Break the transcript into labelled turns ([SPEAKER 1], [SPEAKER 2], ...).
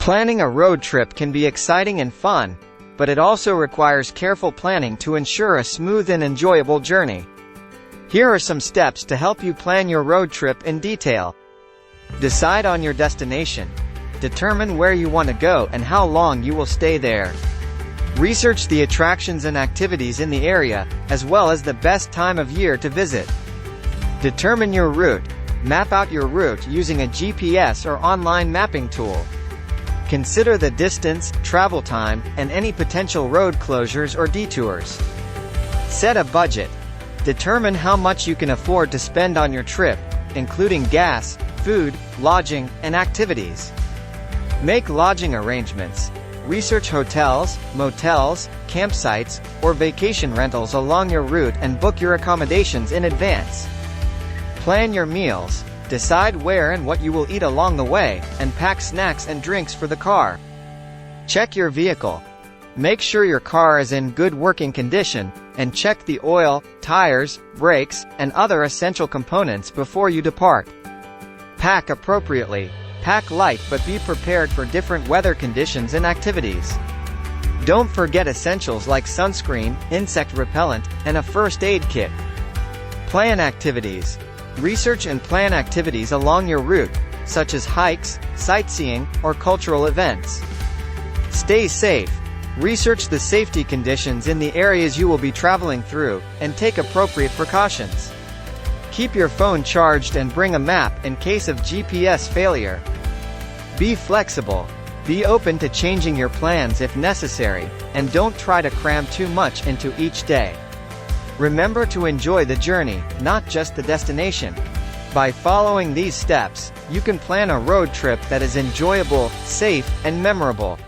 [SPEAKER 1] Planning a road trip can be exciting and fun, but it also requires careful planning to ensure a smooth and enjoyable journey. Here are some steps to help you plan your road trip in detail. Decide on your destination. Determine where you want to go and how long you will stay there. Research the attractions and activities in the area, as well as the best time of year to visit. Determine your route. Map out your route using a GPS or online mapping tool. Consider the distance, travel time, and any potential road closures or detours. Set a budget. Determine how much you can afford to spend on your trip, including gas, food, lodging, and activities. Make lodging arrangements. Research hotels, motels, campsites, or vacation rentals along your route and book your accommodations in advance. Plan your meals. Decide where and what you will eat along the way, and pack snacks and drinks for the car. Check your vehicle. Make sure your car is in good working condition, and check the oil, tires, brakes, and other essential components before you depart. Pack appropriately. Pack light but be prepared for different weather conditions and activities. Don't forget essentials like sunscreen, insect repellent, and a first aid kit. Plan activities. Research and plan activities along your route, such as hikes, sightseeing, or cultural events. Stay safe. Research the safety conditions in the areas you will be traveling through, and take appropriate precautions. Keep your phone charged and bring a map in case of GPS failure. Be flexible. Be open to changing your plans if necessary, and don't try to cram too much into each day. Remember to enjoy the journey, not just the destination. By following these steps, you can plan a road trip that is enjoyable, safe, and memorable.